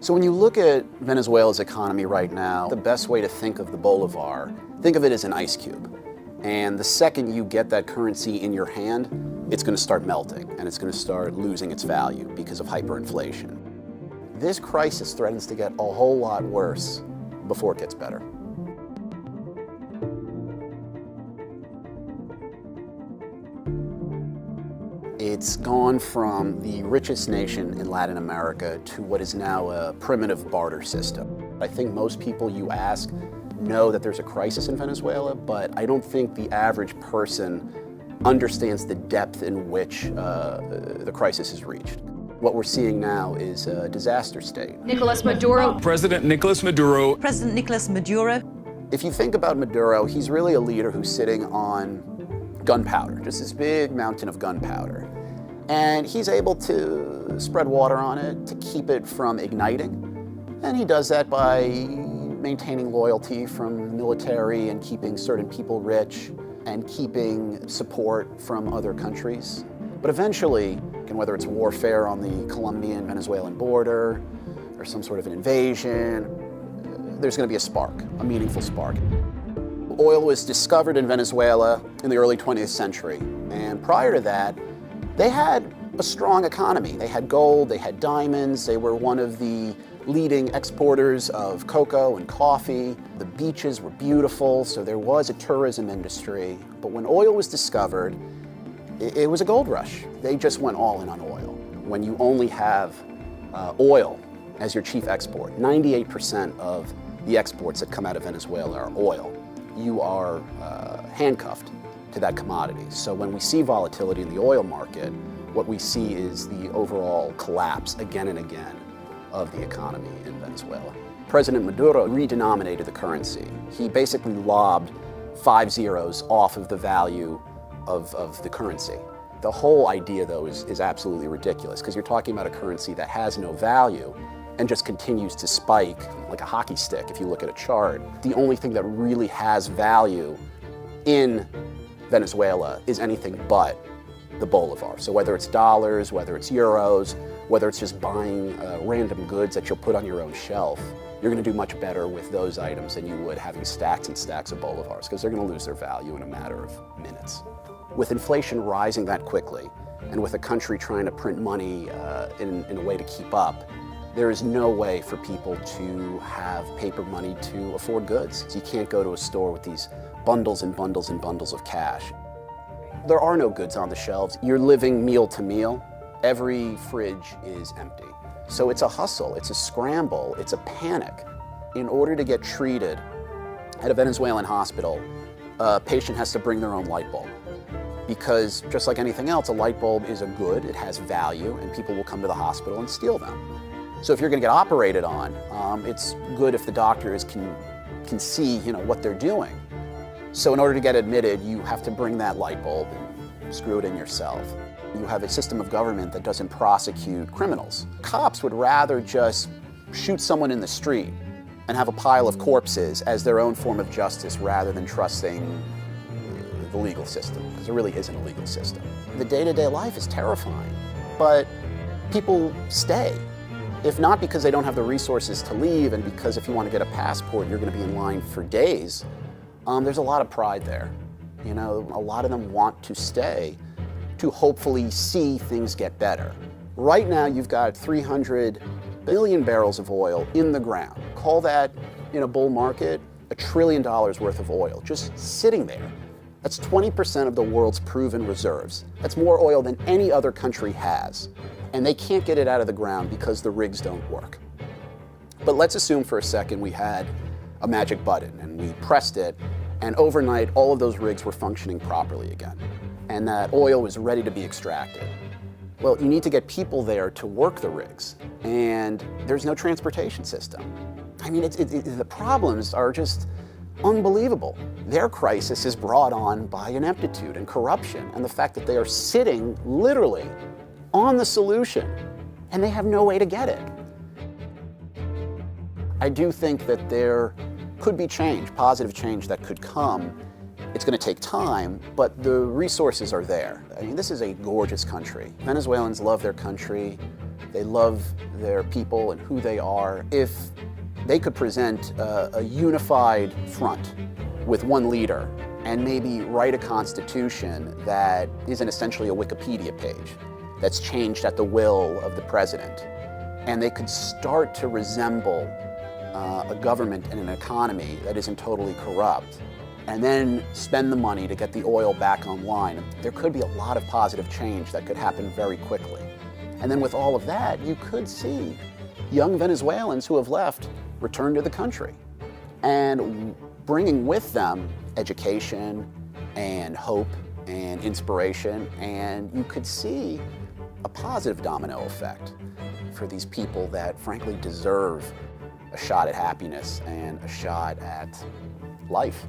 So when you look at Venezuela's economy right now, the best way to think of the bolivar, think of it as an ice cube. And the second you get that currency in your hand, it's going to start melting and it's going to start losing its value because of hyperinflation. This crisis threatens to get a whole lot worse before it gets better. It's gone from the richest nation in Latin America to what is now a primitive barter system. I think most people you ask know that there's a crisis in Venezuela, but I don't think the average person understands the depth in which the crisis has reached. What we're seeing now is a disaster state. Nicolas Maduro. President Nicolas Maduro. President Nicolas Maduro. If you think about Maduro, he's really a leader who's sitting on gunpowder, just this big mountain of gunpowder. And he's able to spread water on it to keep it from igniting. And he does that by maintaining loyalty from the military and keeping certain people rich and keeping support from other countries. But eventually, whether it's warfare on the Colombian-Venezuelan border or some sort of an invasion, there's going to be a spark, a meaningful spark. Oil was discovered in Venezuela in the early 20th century. And prior to that, they had a strong economy. They had gold, they had diamonds, they were one of the leading exporters of cocoa and coffee. The beaches were beautiful, so there was a tourism industry. But when oil was discovered, it was a gold rush. They just went all in on oil. When you only have oil as your chief export, 98% of the exports that come out of Venezuela are oil. You are handcuffed to that commodity. So when we see volatility in the oil market, what we see is the overall collapse again and again of the economy in Venezuela. President Maduro redenominated the currency. He basically lobbed 5 zeros off of the value of the currency. The whole idea, though, is absolutely ridiculous because you're talking about a currency that has no value and just continues to spike like a hockey stick if you look at a chart. The only thing that really has value in Venezuela is anything but the bolivar. So whether it's dollars, whether it's euros, whether it's just buying random goods that you'll put on your own shelf, you're going to do much better with those items than you would having stacks and stacks of bolivars because they're going to lose their value in a matter of minutes. With inflation rising that quickly and with a country trying to print money in a way to keep up, there is no way for people to have paper money to afford goods. So you can't go to a store with these bundles and bundles and bundles of cash. There are no goods on the shelves. You're living meal to meal. Every fridge is empty. So it's a hustle, it's a scramble, it's a panic. In order to get treated at a Venezuelan hospital, a patient has to bring their own light bulb. Because just like anything else, a light bulb is a good, it has value, and people will come to the hospital and steal them. So if you're going to get operated on, it's good if the doctors can see, what they're doing. So in order to get admitted, you have to bring that light bulb and screw it in yourself. You have a system of government that doesn't prosecute criminals. Cops would rather just shoot someone in the street and have a pile of corpses as their own form of justice rather than trusting the legal system, because there really isn't a legal system. The day-to-day life is terrifying, but people stay. If not because they don't have the resources to leave and because if you want to get a passport, you're going to be in line for days, there's a lot of pride there. A lot of them want to stay to hopefully see things get better. Right now, you've got 300 billion barrels of oil in the ground. Call that, in a bull market, $1 trillion worth of oil just sitting there. That's 20% of the world's proven reserves. That's more oil than any other country has. And they can't get it out of the ground because the rigs don't work. But let's assume for a second we had a magic button and we pressed it, and overnight all of those rigs were functioning properly again, and that oil was ready to be extracted. Well, you need to get people there to work the rigs, and there's no transportation system. I mean, the problems are just unbelievable. Their crisis is brought on by ineptitude and corruption and the fact that they are sitting literally on the solution and they have no way to get it. I do think that there could be change, positive change that could come It's going to take time, but the resources are there. I mean, this is a gorgeous country. Venezuelans love their country. They love their people and who they are. If they could present a unified front with one leader and maybe write a constitution that isn't essentially a Wikipedia page, that's changed at the will of the president, and they could start to resemble a government and an economy that isn't totally corrupt, and then spend the money to get the oil back online, there could be a lot of positive change that could happen very quickly. And then with all of that, you could see young Venezuelans who have left return to the country, and bringing with them education and hope and inspiration, and you could see a positive domino effect for these people that frankly deserve a shot at happiness and a shot at life.